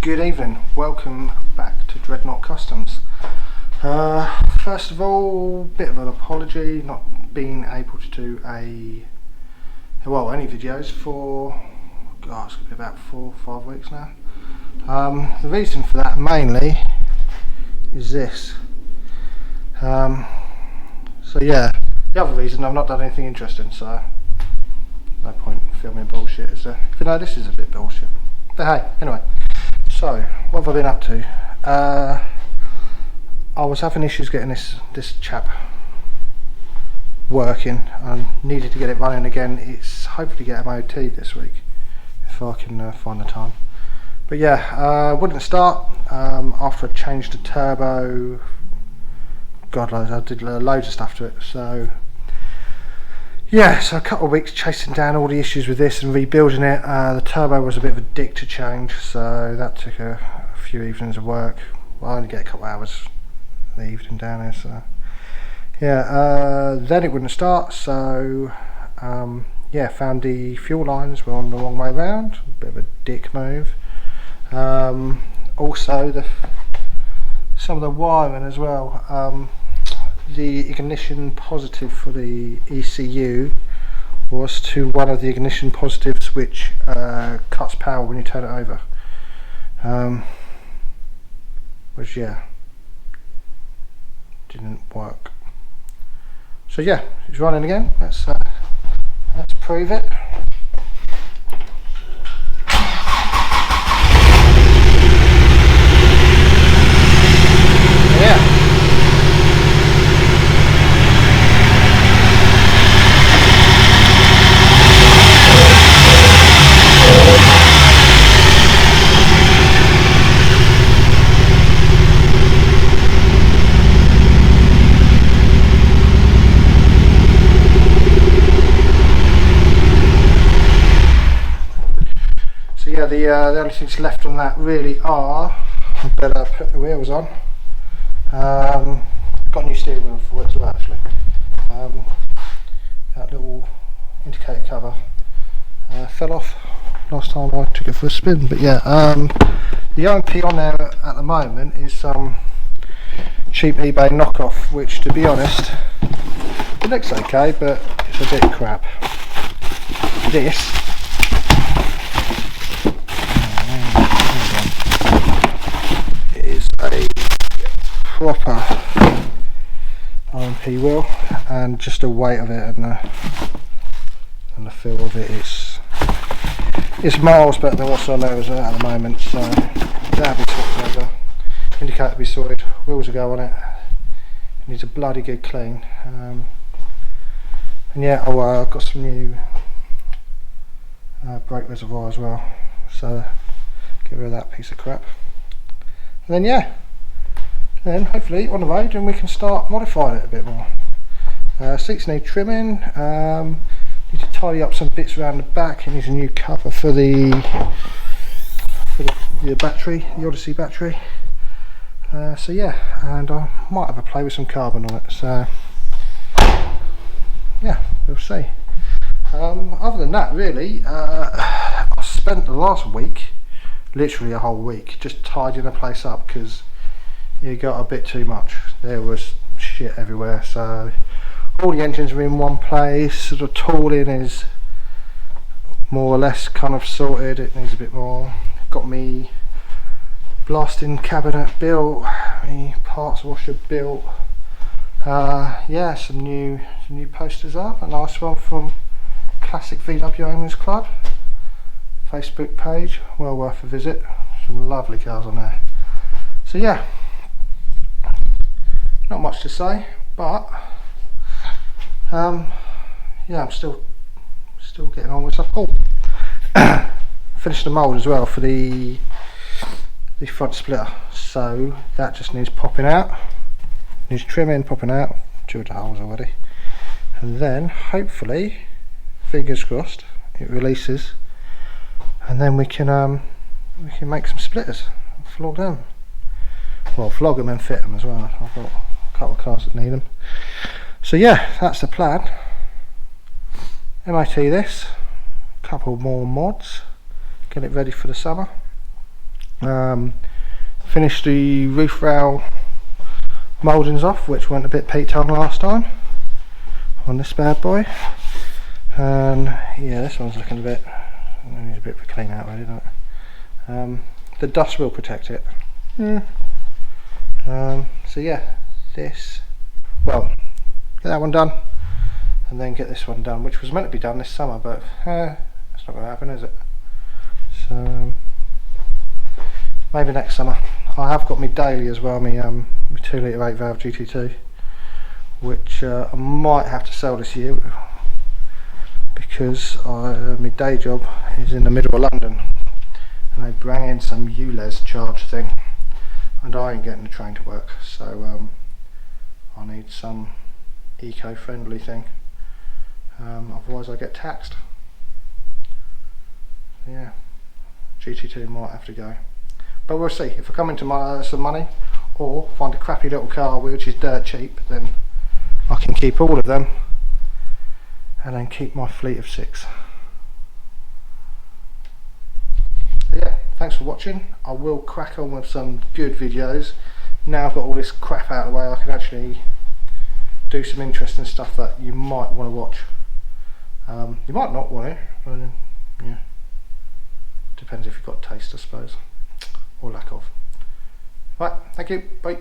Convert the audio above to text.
Good evening, welcome back to Dreadnought Customs. First of all, bit of an apology not being able to do any videos for, it's going to be about 4 or 5 weeks now. The reason for that mainly is this. So yeah, the other reason, I've not done anything interesting, so no point filming bullshit, is there? Even though this is a bit bullshit. But hey, anyway. So, what have I been up to? I was having issues getting this chap working. I needed to get it running again. It's hopefully get MOT this week, if I can find the time. But yeah, wouldn't start after I changed the turbo. God knows, I did loads of stuff to it. So yeah, so a couple of weeks chasing down all the issues with this and rebuilding it. The turbo was a bit of a dick to change, so that took a few evenings of work. Well, I only get a couple of hours in the evening down here, so yeah. Then it wouldn't start, so yeah, found the fuel lines were on the wrong way round. A bit of a dick move. Also, some of the wiring as well. The ignition positive for the ECU was to one of the ignition positives which cuts power when you turn it over, which yeah, didn't work. So yeah, it's running again. Let's prove it. So yeah, the only things left on that really are, I better put the wheels on. Got a new steering wheel for it as well, actually. That little indicator cover fell off last time I took it for a spin, but yeah, the OMP on there at the moment is some cheap eBay knockoff, which to be honest, it looks okay, but it's a bit crap. This is a proper OMP wheel, and just the weight of it and the feel of it is miles better than what's on there at the moment. So that'll be swapped over, indicator be sorted, wheels will go on it. It needs a bloody good clean, and yeah, I've got some new brake reservoir as well, so get rid of that piece of crap. And then yeah, then hopefully on the road and we can start modifying it a bit more. Seats need trimming, need to tidy up some bits around the back. It needs a new cover for the battery, the Odyssey battery. So yeah, and I might have a play with some carbon on it, so yeah, we'll see. Other than that really, I spent the last week, literally a whole week, just tidying the place up because it got a bit too much. There was shit everywhere, so all the engines are in one place. Sort of tooling is more or less kind of sorted. It needs a bit more. Got me blasting cabinet built, me parts washer built. Yeah, some new posters up. A nice one from Classic VW Owners Club Facebook page, well worth a visit. Some lovely cars on there. So yeah, not much to say, but yeah, I'm still getting on with stuff. Oh, finished the mould as well for the front splitter, so that just needs popping out, needs trimming, popping out, drilled the holes already, and then hopefully, fingers crossed, it releases, and then we can make some splitters and flog them. Well, flog them and fit them as well. I've got a couple of cars that need them. So yeah, that's the plan. MOT this, a couple more mods, get it ready for the summer, Finished the roof rail mouldings off, which went a bit peaked on last time on this bad boy. And yeah, this one's looking a bit, needs a bit of a clean out really, doesn't it? The dust will protect it. So yeah, this, well, get that one done and then get this one done, which was meant to be done this summer, but it's not going to happen, is it? So maybe next summer. I have got my daily as well, my 2 litre 8 valve GT2, which I might have to sell this year because my day job is in the middle of London and they bring in some ULEZ charge thing and I ain't getting the train to work, so I need some eco-friendly thing, otherwise I get taxed. Yeah, GT2 might have to go, but we'll see. If I come into some money or find a crappy little car which is dirt cheap, then I can keep all of them and then keep my fleet of 6. Yeah, thanks for watching. I will crack on with some good videos. Now I've got all this crap out of the way, I can actually do some interesting stuff that you might want to watch. You might not want to, but yeah, depends if you've got taste, I suppose, or lack of. Right, thank you, bye.